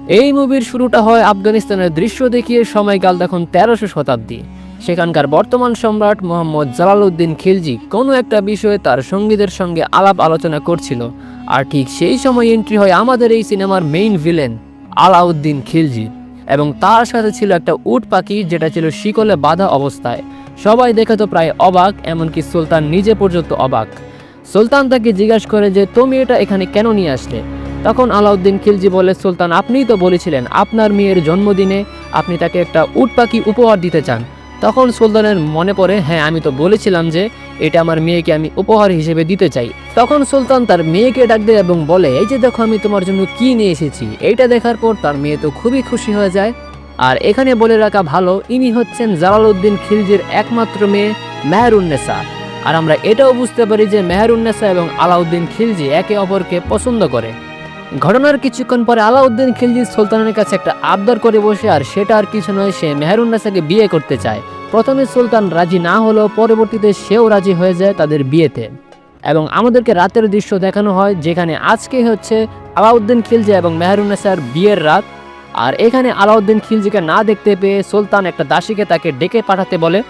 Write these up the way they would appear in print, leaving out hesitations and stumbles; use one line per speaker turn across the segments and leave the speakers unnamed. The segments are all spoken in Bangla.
এই মুভির শুরুটা হয় আফগানিস্তানের দৃশ্য দেখিয়ে, সময়কাল তখন 1300 শতাব্দী। সেখানকার বর্তমান সম্রাট মোহাম্মদ জালালউদ্দিন খিলজি কোনো একটা বিষয়ে তার সঙ্গীদের সঙ্গে আলাপ আলোচনা করছিল। আর ঠিক সেই সময় এন্ট্রি হয় আমাদের এই সিনেমার মেইন ভিলেন আলাউদ্দিন খিলজি, এবং তার সাথে ছিল একটা উট পাখি যেটা ছিল শিকলে বাঁধা অবস্থায়। সবাই দেখে তো প্রায় অবাক, এমনকি সুলতান নিজে পর্যন্ত অবাক। সুলতান তাকে জিজ্ঞাসা করে যে তুমি এটা এখানে কেন নিয়ে আসলে? তখন আলাউদ্দিন খিলজি বলে, সুলতান আপনিই তো বলেছিলেন আপনার মেয়ের জন্মদিনে আপনি তাকে একটা উট পাখি উপহার দিতে চান। তখন সুলতানের মনে পড়ে, হ্যাঁ আমি তো বলেছিলাম যে এটা আমার মেয়েকে আমি উপহার হিসেবে দিতে চাই। তখন সুলতান তার মেয়েকে ডাক দেয় এবং বলে, এই যে দেখো আমি তোমার জন্য কি নিয়ে এসেছি। এইটা দেখার পর তার মেয়ে তো খুবই খুশি হয়ে যায়। আর এখানে বলে রাখা ভালো, ইনি হচ্ছেন জালালউদ্দিন খিলজির একমাত্র মেয়ে মেহেরুন্নেসা। আর আমরা এটাও বুঝতে পারি যে মেহেরুন্নেসা এবং আলাউদ্দিন খিলজি একে অপরকে পছন্দ করে। ঘটনার কিছুক্ষণ পরে আলাউদ্দিন খিলজি সুলতানের কাছে একটা আবদার করে বসে, আর সেটা আর কিছু নয়, সে মেহেরুন্নেসাকে বিয়ে করতে চায়। প্রথমে সুলতান রাজি না হলেও পরবর্তীতে সেও রাজি হয়ে যায় তাদের বিয়েতে। এবং আমাদেরকে রাতের দৃশ্য দেখানো হয়, যেখানে আজকে হচ্ছে আলাউদ্দিন খিলজি এবং মেহেরুন্নেসার বিয়ের রাত। আর এখানে আলাউদ্দিন খিলজিকে না দেখতে পেয়ে সুলতান একটা দাসীকে তাকে ডেকে পাঠাতে বলে।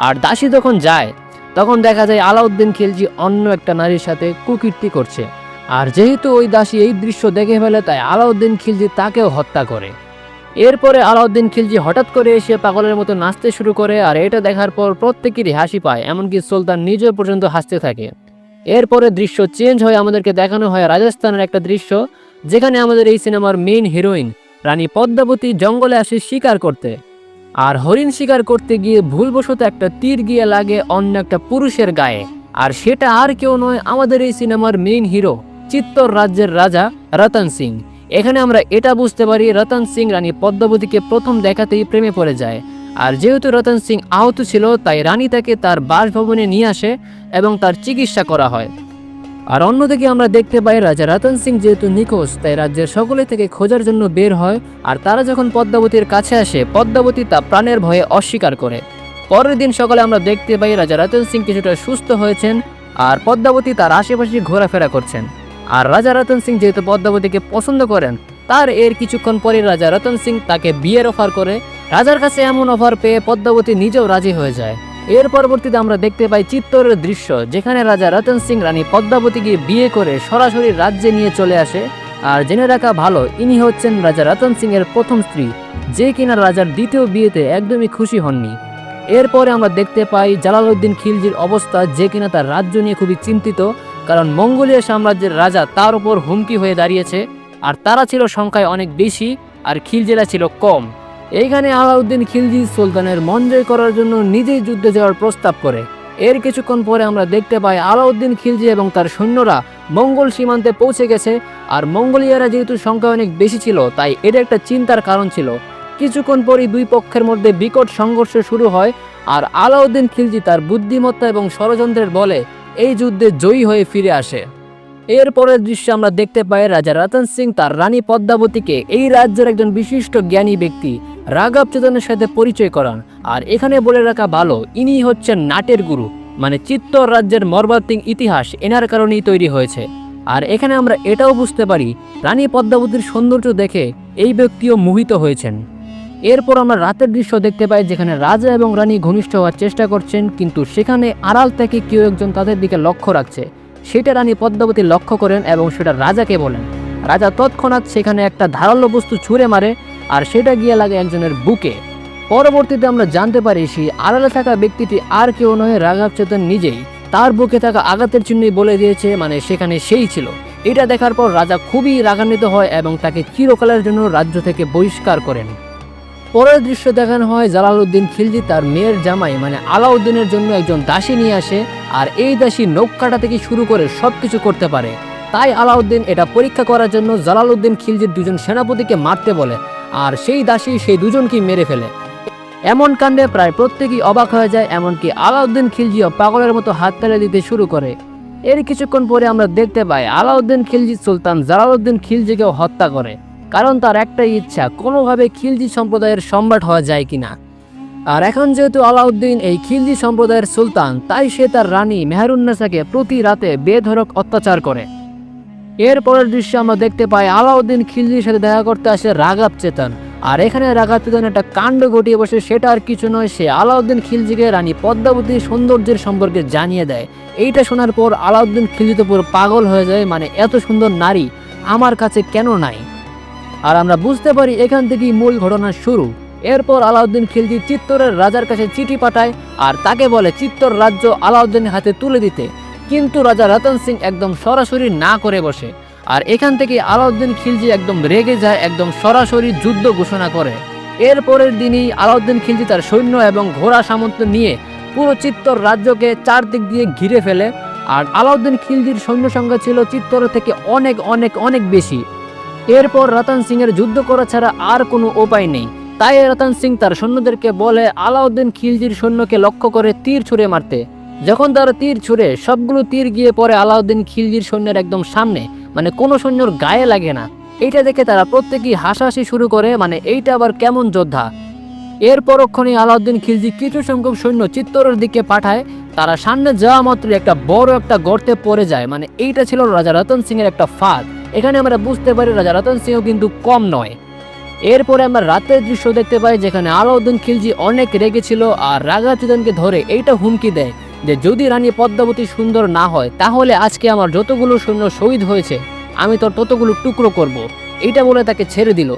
আর দাসী যখন যায় তখন দেখা যায় আলাউদ্দিন খিলজি অন্য একটা নারীর সাথে কুকীর্তি করছে। আর যেহেতু ওই দাসী এই দৃশ্য দেখে ফেলে, তাই আলাউদ্দিন খিলজি তাকেও হত্যা করে। এরপরে আলাউদ্দিন খিলজি হঠাৎ করে এসে পাগলের মতো নাচতে শুরু করে, আর এটা দেখার পর প্রত্যেকেরই হাসি পায়, এমনকি সুলতান নিজেও পর্যন্ত হাসতে থাকে। এরপরে দৃশ্য চেঞ্জ হয়ে আমাদেরকে দেখানো হয় রাজস্থানের একটা দৃশ্য, যেখানে আমাদের এই সিনেমার মেইন হিরোইন রানী পদ্মাবতী জঙ্গলে আসে শিকার করতে। আর হরিণ শিকার করতে গিয়ে ভুলবশত একটা তীর গিয়ে লাগে অন্য একটা পুরুষের গায়ে। আর সেটা আর কেউ নয়, আমাদের এই সিনেমার মেইন হিরো চিত্তর রাজ্যের রাজা রতন সিং। এখানে আমরা এটা বুঝতে পারি রতন সিং রানী পদ্মাবতীকে প্রথম দেখাতেই প্রেমে পড়ে যায়। আর যেহেতু রতন সিং আহত ছিল, তাই রানী তাকে তার বাসভবনে নিয়ে আসে এবং তার চিকিৎসা করা হয়। আর অন্যদিকে আমরা দেখতে পাই রাজা রতন সিং যেহেতু নিখোঁজ, তাই রাজ্যের সকলে থেকে খোঁজার জন্য বের হয়। আর তারা যখন পদ্মাবতীর কাছে আসে, পদ্মাবতী তা প্রাণের ভয়ে অস্বীকার করে। পরের দিন সকালে আমরা দেখতে পাই রাজা রতন সিং কিছুটা সুস্থ হয়েছেন, আর পদ্মাবতী তার আশেপাশে ঘোরাফেরা করছেন। আর রাজা রতন সিং যেহেতু পদ্মাবতীকে পছন্দ করেন, তার এর কিছুক্ষণ পরে রাজা রতন সিং তাকে বিয়ের অফার করে। রাজার কাছে এমন অফার পেয়ে পদ্মাবতী নিজেও রাজি হয়ে যায়। এর পরবর্তীতে আমরা দেখতে পাই চিত্তরের দৃশ্য, যেখানে রাজা রতন সিং রানী পদ্মাবতীকে বিয়ে করে সরাসরি রাজ্যে নিয়ে চলে আসে। আর জেনে রাখা ভালো, ইনি হচ্ছেন রাজা রতন সিং এর প্রথম স্ত্রী, যে কিনা রাজার দ্বিতীয় বিয়েতে একদমই খুশি হননি। এরপরে আমরা দেখতে পাই জালালউদ্দিন খিলজির অবস্থা, যে কিনা তার রাজ্য নিয়ে খুবই চিন্তিত, কারণ মঙ্গোলিয়া সাম্রাজ্যের রাজা তার উপর হুমকি হয়ে দাঁড়িয়েছে। আর তারা ছিল সংখ্যায় অনেক বেশি, আর খিলজিরা ছিল কম। এইখানে আলাউদ্দিন খিলজি সুলতানের মন জয় করার জন্য নিজেই যুদ্ধে যাওয়ার প্রস্তাব করে। এর কিছুক্ষণ পরে আমরা দেখতে পাই আলাউদ্দিন খিলজি এবং তার সৈন্যরা মঙ্গল সীমান্তে পৌঁছে গেছে। আর মঙ্গোলিয়ারা যেহেতু সংখ্যা অনেক বেশি ছিল, তাই এটা একটা চিন্তার কারণ ছিল। কিছুক্ষণ পরই দুই পক্ষের মধ্যে বিকট সংঘর্ষ শুরু হয়। আর আলাউদ্দিন খিলজি তার বুদ্ধিমত্তা এবং ষড়যন্ত্রের বলে এই যুদ্ধে জয়ী হয়ে ফিরে আসে। এরপরের দৃশ্যে আমরা দেখতে পাই রাজা রতন সিং তার রানী পদ্মাবতীকে এই রাজ্যের একজন বিশিষ্ট জ্ঞানী ব্যক্তি রাঘব চেতনের সাথে পরিচয় করান। আর এখানে বলে রাখা ভালো, ইনি হচ্ছেন নাটের গুরু, মানে চিত্তর রাজ্যের মর্মান্তিক ইতিহাস এনার কারণেই তৈরি হয়েছে। আর এখানে আমরা এটাও বুঝতে পারি রানী পদ্মাবতীর সৌন্দর্য দেখে এই ব্যক্তিও মোহিত হয়েছেন। এরপর আমরা রাতের দৃশ্য দেখতে পাই, যেখানে রাজা এবং রানী ঘনিষ্ঠ হওয়ার চেষ্টা করছেন, কিন্তু সেখানে আড়াল থেকে কেউ একজন তাদের দিকে লক্ষ্য রাখছে। সেটা রানী পদ্মাবতী লক্ষ্য করেন এবং সেটা রাজাকে বলেন। রাজা তৎক্ষণাৎ সেখানে একটা ধারালো বস্তু ছুঁড়ে মারে, আর সেটা গিয়ে লাগে একজনের বুকে। পরবর্তীতে আমরা জানতে পারি সেই আড়ালে থাকা ব্যক্তিটি আর কেউ নয়, রাঘব চেতন নিজেই তার বুকে থাকা আঘাতের চিহ্নই বলে দিয়েছে, মানে সেখানে সেই ছিল। এটা দেখার পর রাজা খুবই রাগান্বিত হয় এবং তাকে চিরকালের জন্য রাজ্য থেকে বহিষ্কার করেন। পরের দৃশ্য দেখানো হয় জালালউদ্দিন খিলজি তার মেয়ের জামাই মানে আলাউদ্দিনের জন্য একজন দাসী নিয়ে আসে। আর এই দাসী নখ কাটা থেকে শুরু করে সবকিছু করতে পারে। তাই আলাউদ্দিন এটা পরীক্ষা করার জন্য জালালউদ্দিন খিলজির দুজন সেনাপতিকে মারতে বলে, আর সেই দাসী সেই দুজনকেই মেরে ফেলে। এমন কাণ্ডে প্রায় প্রত্যেকেই অবাক হয়ে যায়, এমনকি আলাউদ্দিন খিলজিও পাগলের মতো হাততালি দিতে শুরু করে। এর কিছুক্ষণ পরে আমরা দেখতে পাই আলাউদ্দিন খিলজি সুলতান জালালউদ্দিন খিলজিকেও হত্যা করে, কারণ তার একটাই ইচ্ছা কোনোভাবে খিলজি সম্প্রদায়ের সম্রাট হওয়া যায় কিনা। আর এখন যেহেতু আলাউদ্দিন এই খিলজি সম্প্রদায়ের সুলতান, তাই সে তার রানী মেহেরুন্নেসাকে প্রতি রাতে বেধড়ক অত্যাচার করে। এর পরের দৃশ্যে আমরা দেখতে পাই আলাউদ্দিন খিলজির সাথে দেখা করতে আসে রাঘব চেতন। আর এখানে রাঘব চেতন একটা কাণ্ড ঘটিয়ে বসে, সেটা আর কিছু নয়, সে আলাউদ্দিন খিলজিকে রানী পদ্মাবতীর সৌন্দর্যের সম্পর্কে জানিয়ে দেয়। এইটা শোনার পর আলাউদ্দিন খিলজি তো পুরো পাগল হয়ে যায়, মানে এত সুন্দর নারী আমার কাছে কেন নাই। আর আমরা বুঝতে পারি এখান থেকেই মূল ঘটনার শুরু। এরপর আলাউদ্দিন খিলজি চিত্তরের রাজার কাছে চিঠি পাঠায় আর তাকে বলে চিত্তর রাজ্য আলাউদ্দিনের হাতে তুলে দিতে, কিন্তু রাজা রতন সিং একদম সরাসরি না করে বসে। আর এখান থেকে আলাউদ্দিন খিলজি একদম রেগে যায়, একদম সরাসরি যুদ্ধ ঘোষণা করে। এরপরের দিনই আলাউদ্দিন খিলজি তার সৈন্য এবং ঘোড়া সামন্ত নিয়ে পুরো চিত্তর রাজ্যকে চারদিক দিয়ে ঘিরে ফেলে। আর আলাউদ্দিন খিলজির সৈন্য সংখ্যা ছিল চিত্তরের থেকে অনেক অনেক অনেক বেশি। এরপর রতন সিং এর যুদ্ধ করা ছাড়া আর কোনো উপায় নেই, তাই রতন সিং তার সৈন্যদেরকে বলে আলাউদ্দিন খিলজির সৈন্যকে লক্ষ্য করে তীর ছুঁড়ে মারতে। যখন তারা তীর ছুঁড়ে সবগুলো তীর গিয়ে পড়ে আলাউদ্দিন খিলজির সৈন্যের একদম সামনে, মানে কোনো সৈন্যর গায়ে লাগে না। এইটা দেখে তারা প্রত্যেকেই হাসাহাসি শুরু করে, মানে এইটা আবার কেমন যোদ্ধা। এর পরক্ষণে আলাউদ্দিন খিলজি কিছু সংখ্যক সৈন্য চিত্তরের দিকে পাঠায়। তারা সামনে যাওয়া মাত্র একটা বড় একটা গর্তে পড়ে যায়, মানে এইটা ছিল রাজা রতন সিং এর একটা ফাঁদ। এখানে আমরা বুঝতে পারি রাজা রতন সিংও কিন্তু কম নয়। এরপরে আমরা রাতের দৃশ্য দেখতে পাই, যেখানে আলাউদ্দিন খিলজি অনেক রেগেছিল আর রাঘব চেতনকে ধরে এইটা হুমকি দেয় যে যদি রানী পদ্মাবতী সুন্দর না হয় তাহলে আজকে আমার যতগুলো সৈন্য শহীদ হয়েছে আমি তোর ততগুলো টুকরো করব, এইটা বলে তাকে ছেড়ে দিল।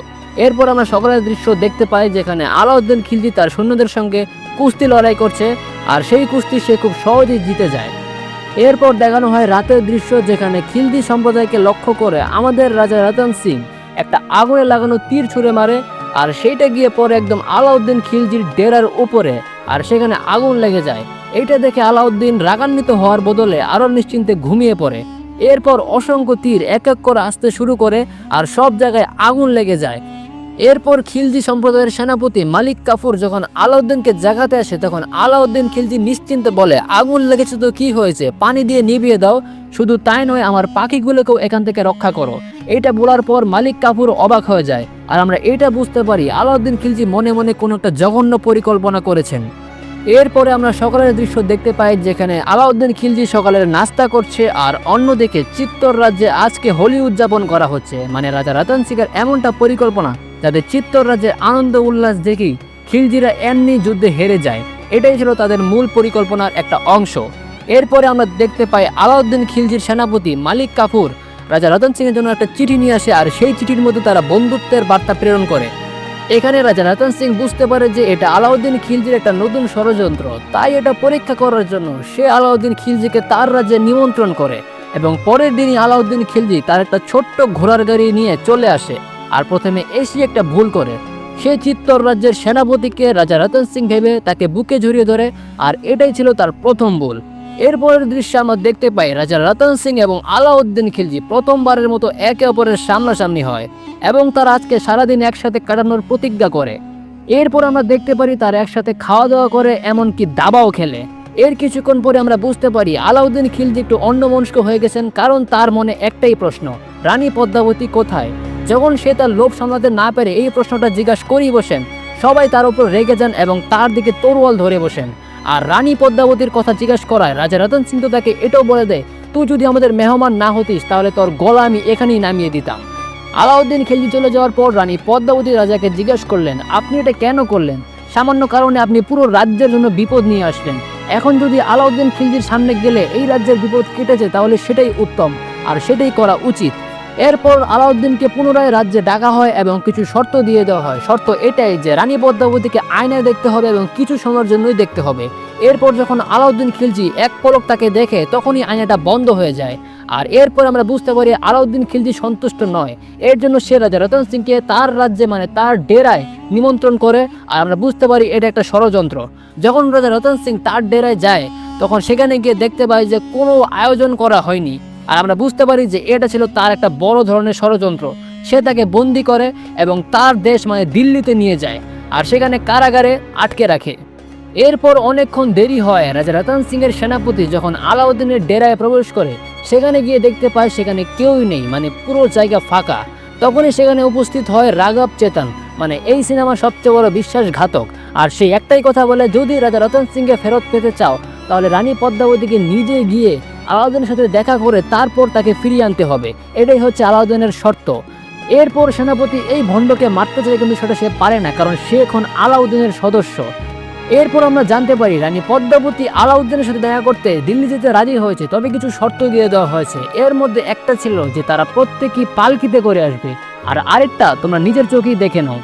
এরপর আমরা সকালের দৃশ্য দেখতে পাই, যেখানে আলাউদ্দিন খিলজি তার সৈন্যদের সঙ্গে কুস্তি লড়াই করছে আর সেই কুস্তি সে খুব সহজেই জিতে যায়। এরপর দেখানো হয় রাতের দৃশ্য, যেখানে খিলজি সম্প্রদায়কে লক্ষ্য করে আমাদের রাজা রতন সিং একটা আগুনে লাগানো তীর ছুঁড়ে মারে আর সেইটা গিয়ে পড়ে একদম আলাউদ্দিন খিলজির ডেরার উপরে আর সেখানে আগুন লেগে যায়। এইটা দেখে আলাউদ্দিন রাগান্বিত হওয়ার বদলে আরো নিশ্চিন্তে ঘুমিয়ে পড়ে। এরপর অসংখ্য তীর এক এক করে আসতে শুরু করে আর সব জায়গায় আগুন লেগে যায়। এরপর খিলজি সম্প্রদায়ের সেনাপতি মালিক কাফুর যখন আলাউদ্দিনকে জাগাতে আসে, তখন আলাউদ্দিন খিলজি নিশ্চিন্তে বলে আগুন লেগেছে তো কি হয়েছে, পানি দিয়ে নিভিয়ে দাও, শুধু তাই নয় আমার পাখিগুলোকেও এখান থেকে রক্ষা করো। এইটা বলার পর মালিক কাফুর অবাক হয়ে যায় আর আমরা এটা বুঝতে পারি আলাউদ্দিন খিলজি মনে মনে কোনো একটা জঘন্য পরিকল্পনা করেছেন। এরপরে আমরা সকালের দৃশ্য দেখতে পাই, যেখানে আলাউদ্দিন খিলজি সকালের নাস্তা করছে আর অন্যদিকে চিত্তর রাজ্যে আজকে হোলি উদযাপন করা হচ্ছে, মানে রাজা রতন সিং এর এমনটা পরিকল্পনা যাতে চিত্তর রাজ্যের আনন্দ উল্লাস দেখেই খিলজিরা এমনি যুদ্ধে হেরে যায়। এটাই ছিল তাদের মূল পরিকল্পনার একটা অংশ। এরপরে আমরা দেখতে পাই আলাউদ্দিন খিলজির সেনাপতি মালিক কাফুর রাজা রতন সিং এর জন্য একটা চিঠি নিয়ে আসে আর সেই চিঠির মধ্যে তারা বন্ধুত্বের বার্তা প্রেরণ করে। এখানে রাজা রতন সিং বুঝতে পারে যে এটা আলাউদ্দিন খিলজির একটা নতুন ষড়যন্ত্র, তাই এটা পরীক্ষা করার জন্য সে আলাউদ্দিন খিলজিকে তার রাজ্যে নিমন্ত্রণ করে এবং পরের দিনই আলাউদ্দিন খিলজি তার একটা ছোট্ট ঘোড়ার গাড়ি নিয়ে চলে আসে। আর প্রথমে এসে একটা ভুল করে, সে চিত্তর রাজ্যের সেনাপতিকে রাজা রতন সিং ভেবে তাকে বুকে জড়িয়ে ধরে আর এটাই ছিল তার প্রথম ভুল। এরপরের দৃশ্যে আমরা দেখতে পাই রাজা রতন সিং এবং আলাউদ্দিন খিলজি প্রথমবারের মতো একে অপরের সামনাসামনি হয় এবং তারা আজকে সারাদিন একসাথে কাটানোর প্রতিজ্ঞা করে। এরপর আমরা দেখতে পারি তারা একসাথে খাওয়া দাওয়া করে, এমনকি দাবাও খেলে। এর কিছুক্ষণ পরে আমরা বুঝতে পারি আলাউদ্দিন খিলজি একটু অন্যমনস্ক হয়ে গেছেন, কারণ তার মনে একটাই প্রশ্ন, রানী পদ্মাবতী কোথায়। যখন সে তার লোভ সামলাতে না পেরে এই প্রশ্নটা জিজ্ঞাসা করেই বসেন, সবাই তার উপর রেগে যান এবং তার দিকে তরোয়াল ধরে বসেন। আর রানী পদ্মাবতীর কথা জিজ্ঞাসা করায় রাজা রতন সিং তো তাকে এটাও বলে দেয়, তুই যদি আমাদের মেহমান না হতিস তাহলে তোর গলা আমি এখানেই নামিয়ে দিতাম। আলাউদ্দিন খিলজি চলে যাওয়ার পর রানী পদ্মাবতী রাজাকে জিজ্ঞাসা করলেন, আপনি এটা কেন করলেন? সামান্য কারণে আপনি পুরো রাজ্যের জন্য বিপদ নিয়ে আসলেন। এখন যদি আলাউদ্দিন খিলজির সামনে গেলে এই রাজ্যের বিপদ কেটেছে তাহলে সেটাই উত্তম আর সেটাই করা উচিত। এরপর আলাউদ্দিনকে পুনরায় রাজ্যে ডাকা হয় এবং কিছু শর্ত দিয়ে দেওয়া হয়। শর্ত এটাই যে রানী পদ্মাবতীকে আয়নায় দেখতে হবে এবং কিছু সময়ের জন্যই দেখতে হবে। এরপর যখন আলাউদ্দিন খিলজি এক পলক তাকে দেখে তখনই আয়নাটা বন্ধ হয়ে যায়। আর এরপর আমরা বুঝতে পারি আলাউদ্দিন খিলজি সন্তুষ্ট নয়, এর জন্য সে রাজা রতন সিংকে তার রাজ্যে মানে তার ডেরায় নিমন্ত্রণ করে। আর আমরা বুঝতে পারি এটা একটা ষড়যন্ত্র। যখন রাজা রতন সিং তার ডেরায় যায় তখন সেখানে গিয়ে দেখতে পাই যে কোনো আয়োজন করা হয়নি। আর আমরা বুঝতে পারি যে এটা ছিল তার একটা বড় ধরনের ষড়যন্ত্র। সে তাকে বন্দি করে এবং তার দেশ মানে দিল্লিতে নিয়ে যায় আর সেখানে কারাগারে আটকে রাখে। এরপর অনেকক্ষণ দেরি হয়, রাজা রতন সিং এর সেনাপতি যখন আলাউদ্দিনের ডেরায় প্রবেশ করে সেখানে গিয়ে দেখতে পায় সেখানে কেউই নেই, মানে পুরো জায়গা ফাঁকা। তখনই সেখানে উপস্থিত হয় রাঘব চেতন, মানে এই সিনেমার সবচেয়ে বড় বিশ্বাসঘাতক। আর সে একটাই কথা বলে, যদি রাজা রতন সিংকে ফেরত পেতে চাও তাহলে রানী পদ্মাবতীকে নিজে গিয়ে আলাউদ্দিনের সাথে দেখা করে তারপর তাকে ফিরিয়ে আনতে হবে। এটাই হচ্ছে আলাউদ্দিনের শর্ত। এরপর সেনাপতি এই ভণ্ডকে মারতে চায়, কিন্তু সেটা সে পারে না, কারণ সে এখন আলাউদ্দিনের সদস্য। এরপর আমরা জানতে পারি রানী পদ্মাবতী আলাউদ্দিনের সাথে দেখা করতে দিল্লি যেতে রাজি হয়েছে, তবে কিছু শর্ত দিয়ে দেওয়া হয়েছে। এর মধ্যে একটা ছিল যে তারা প্রত্যেকেই পালকিতে করে আসবে, আর আরেকটা তোমরা নিজের চোখেই দেখে নাও।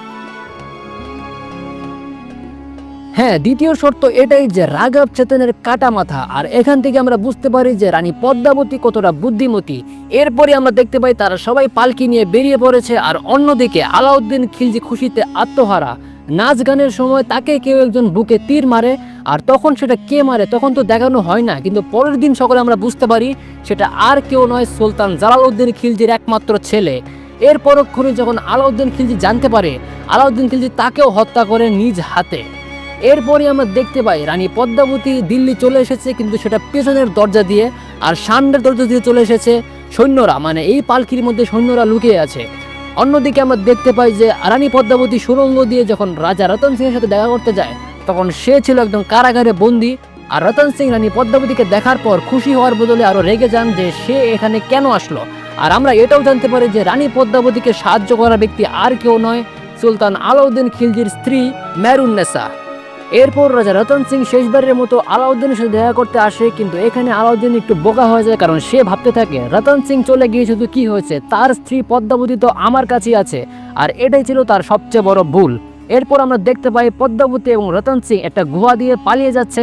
হ্যাঁ, দ্বিতীয় শর্ত এটাই যে রাঘব চেতনের কাটা মাথা। আর এখান থেকে আমরা বুঝতে পারি যে রানী পদ্মাবতী কতটা বুদ্ধিমতী। এরপরে আমরা দেখতে পাই তারা সবাই পালকি নিয়ে বেরিয়ে পড়েছে, আর অন্যদিকে আলাউদ্দিন খিলজি খুশিতে আত্মহারা। নাচ গানের সময় তাকে কেউ একজন বুকে তীর মারে, আর তখন সেটা কে মারে তখন তো দেখানো হয় না, কিন্তু পরের দিন সকালে আমরা বুঝতে পারি সেটা আর কেউ নয়, সুলতান জালালউদ্দিন খিলজির একমাত্র ছেলে। এর পরক্ষণে যখন আলাউদ্দিন খিলজি জানতে পারে, আলাউদ্দিন খিলজি তাকেও হত্যা করে নিজ হাতে। এরপরে আমরা দেখতে পাই রানী পদ্মাবতী দিল্লি চলে এসেছে, কিন্তু সেটা পেছনের দরজা দিয়ে, আর সামনের দরজা দিয়ে চলে এসেছে সৈন্যরা, মানে এই পালকির মধ্যে সৈন্যরা লুকিয়ে আছে। অন্যদিকে আমরা দেখতে পাই যে রানী পদ্মাবতী সুড়ঙ্গ দিয়ে যখন রাজা রতন সিং এর সাথে দেখা করতে যায়, তখন সে ছিল একদম কারাগারে বন্দী। আর রতন সিং রানী পদ্মাবতীকে দেখার পর খুশি হওয়ার বদলে আরো রেগে যান যে সে এখানে কেন আসলো। আর আমরা এটাও জানতে পারি যে রানী পদ্মাবতীকে সাহায্য করা ব্যক্তি আর কেউ নয়, সুলতান আলাউদ্দিন খিলজির স্ত্রী মেহরুন্নেসা। এরপর রাজা রতন সিং শেষবারের মতো আলাউদ্দিনের সাথে দেখা করতে আসে, কিন্তু এখানে আলাউদ্দিন একটু বোকা হয়ে যায়, কারণ সে ভাবতে থাকে রতন সিং চলে গিয়েছে তো কি হয়েছে, তার স্ত্রী পদ্মাবতী তো আমার কাছেই আছে। আর এটাই ছিল তার সবচেয়ে বড় ভুল। এরপর আমরা দেখতে পাই পদ্মাবতী এবং রতন সিং একটা গুহা দিয়ে পালিয়ে যাচ্ছে।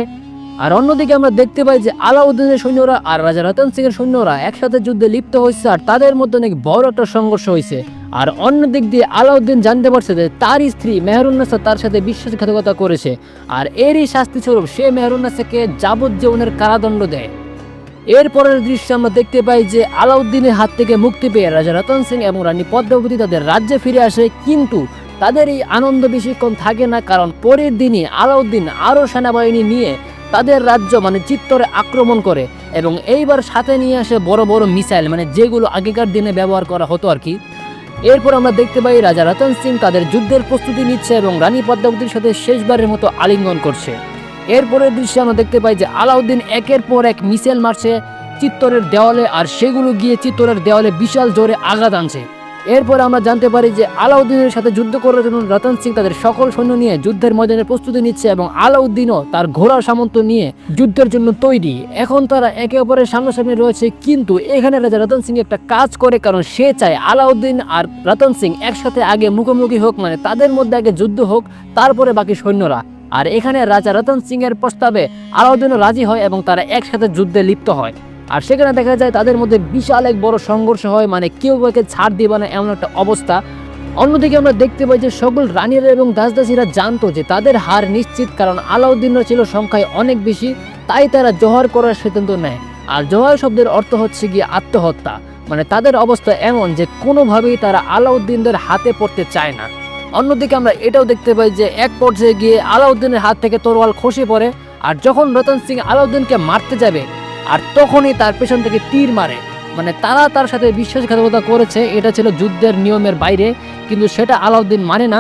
আর অন্যদিকে আমরা দেখতে পাই যে আলাউদ্দিনের সৈন্যরা আর রাজা রতন সিং এর সৈন্যরা একসাথে যুদ্ধে লিপ্ত হয়েছে, আর তাদের মধ্যে অনেক বড় একটা সংঘর্ষ হয়েছে। আর অন্য দিক দিয়ে আলাউদ্দিন জানতে পারছে যে তার স্ত্রী মেহরুন্নেসা তার সাথে বিশ্বাসঘাতকতা করেছে, আর এরই শাস্তি স্বরূপ সে মেহরুন্নেসাকে যাবজ্জীবনের কারাদণ্ড দেয়। এরপরের দৃশ্যে আমরা দেখতে পাই যে আলাউদ্দিনের হাত থেকে মুক্তি পেয়ে রাজা রতন সিং এবং রানী পদ্মাবতী তাদের রাজ্যে ফিরে আসে, কিন্তু তাদের এই আনন্দ বেশিক্ষণ থাকে না, কারণ পরের দিনই আলাউদ্দিন আরও সেনাবাহিনী নিয়ে তাদের রাজ্য মানে চিত্তরে আক্রমণ করে, এবং এইবার সাথে নিয়ে আসে বড় বড় মিসাইল, মানে যেগুলো আগেকার দিনে ব্যবহার করা হতো আর কি। এরপর আমরা দেখতে পাই রাজা রতন সিং তাদের যুদ্ধের প্রস্তুতি নিচ্ছে এবং রানী পদ্মাবতীর সাথে শেষবারের মতো আলিঙ্গন করছে। এরপরের দৃশ্যে আমরা দেখতে পাই যে আলাউদ্দিন একের পর এক মিসাইল মারছে চিত্তরের দেওয়ালে, আর সেগুলো গিয়ে চিত্তরের দেওয়ালে বিশাল জোরে আঘাত আনছে। এরপর আমরা জানতে পারি যে আলাউদ্দিনের সাথে যুদ্ধ করার জন্য রতন সিং তাদের সকল সৈন্য নিয়ে যুদ্ধের ময়দানে প্রস্তুতি নিচ্ছে, এবং আলাউদ্দিনও তার ঘোড়া সামন্ত নিয়ে যুদ্ধের জন্য তৈরি। এখন তারা একে অপরের সামনাসামনি রয়েছে, কিন্তু এখানে রাজা রতন সিং একটা কাজ করে, কারণ সে চায় আলাউদ্দিন আর রতন সিং একসাথে আগে মুখোমুখি হোক, মানে তাদের মধ্যে আগে যুদ্ধ হোক, তারপরে বাকি সৈন্যরা। আর এখানে রাজা রতন সিং এর প্রস্তাবে আলাউদ্দিনও রাজি হয় এবং তারা একসাথে যুদ্ধে লিপ্ত হয়। আর সেখানে দেখা যায় তাদের মধ্যে বিশাল এক বড় সংঘর্ষ হয়, মানে কেউ কাউকে ছাড় দিবে না এমন একটা অবস্থা। অন্যদিকে আমরা দেখতে পাই যে সকল রানীরা এবং দাসদাসীরা জানতো যে তাদের হার নিশ্চিত, কারণ আলাউদ্দিনরা ছিল সংখ্যায় অনেক বেশি, তাই তারা জোহার করার সিদ্ধান্ত নেয়। আর জোহার শব্দের অর্থ হচ্ছে গিয়ে আত্মহত্যা, মানে তাদের অবস্থা এমন যে কোনোভাবেই তারা আলাউদ্দিনদের হাতে পড়তে চায় না। অন্যদিকে আমরা এটাও দেখতে পাই যে এক পর্যায়ে গিয়ে আলাউদ্দিনের হাত থেকে তরোয়াল খসে পড়ে, আর যখন রতন সিং আলাউদ্দিনকে মারতে যাবে, আর তখনই তার পেছন থেকে তীর মারে। মানে তারা তার সাথে বিশ্বাসঘাতকতা করেছে, এটা ছিল যুদ্ধের নিয়মের বাইরে, কিন্তু সেটা আলাউদ্দিন মানে না,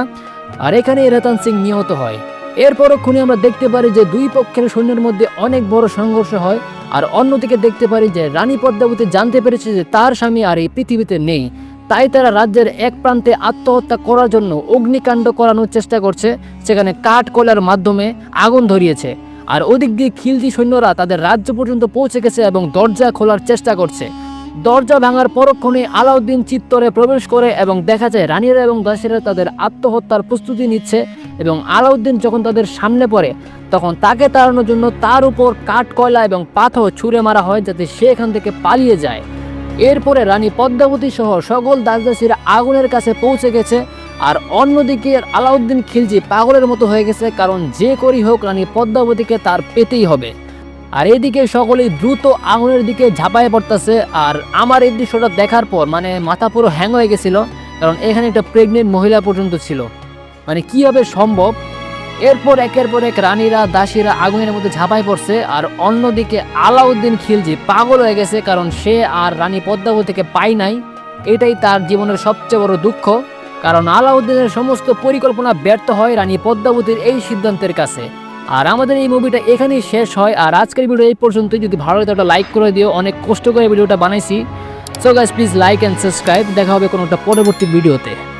আর এখানে রতন সিং নিহত হয়। এর পরক্ষণে আমরা দেখতে পারি যে দুই পক্ষের সৈন্যের মধ্যে অনেক বড় সংঘর্ষ হয়। আর অন্যদিকে দেখতে পারি যে রানী পদ্মাবতী জানতে পেরেছে যে তার স্বামী আর এই পৃথিবীতে নেই, তাই তারা রাজ্যের এক প্রান্তে আত্মহত্যা করার জন্য অগ্নিকাণ্ড করানোর চেষ্টা করছে, সেখানে কাঠ কয়লার মাধ্যমে আগুন ধরিয়েছে। আর ওদিক দিয়ে খিলজি সৈন্যরা তাদের রাজ্য পর্যন্ত পৌঁছে গেছে এবং দরজা খোলার চেষ্টা করছে। দরজা ভাঙার পরক্ষণে আলাউদ্দিন চিত্তরে প্রবেশ করে এবং দেখা যায় রানীরা এবং দাসীরা তাদের আত্মহত্যার প্রস্তুতি নিচ্ছে, এবং আলাউদ্দিন যখন তাদের সামনে পড়ে তখন তাকে তাড়ানোর জন্য তার উপর কাঠ কয়লা এবং পাথর ছুঁড়ে মারা হয়, যাতে সে এখান থেকে পালিয়ে যায়। এরপরে রানী পদ্মাবতী সহ সকল দাসদাসীরা আগুনের কাছে পৌঁছে গেছে, আর অন্যদিকে আলাউদ্দিন খিলজি পাগলের মতো হয়ে গেছে, কারণ যে করি হোক রানী পদ্মাবতীকে তার পেতেই হবে। আর এদিকে সকলেই দ্রুত আগুনের দিকে ঝাঁপায় পড়তেছে। আর আমার এই দৃশ্যটা দেখার পর মানে মাথা পুরো হ্যাং হয়ে গেছিল, কারণ এখানে একটা প্রেগনেন্ট মহিলা পর্যন্ত ছিল, মানে কিভাবে সম্ভব। এরপর একের পর এক রানীরা দাসীরা আগুনের মধ্যে ঝাঁপায় পড়ছে, আর অন্যদিকে আলাউদ্দিন খিলজি পাগল হয়ে গেছে, কারণ সে আর রানী পদ্মাবতীকে পায় নাই। এটাই তার জীবনের সবচেয়ে বড় দুঃখ, কারণ আলাউদ্দিনের সমস্ত পরিকল্পনা ব্যর্থ হয় রানী পদ্মাবতীর এই সিদ্ধান্তের কাছে। আর আমাদের এই মুভিটা এখানেই শেষ হয়। আর আজকের ভিডিও এই পর্যন্তই। যদি ভালো লাগে একটা লাইক করে দিও, অনেক কষ্ট করে ভিডিওটা বানাইছি। So guys please like and subscribe. দেখা হবে কোনো একটা পরবর্তী ভিডিওতে।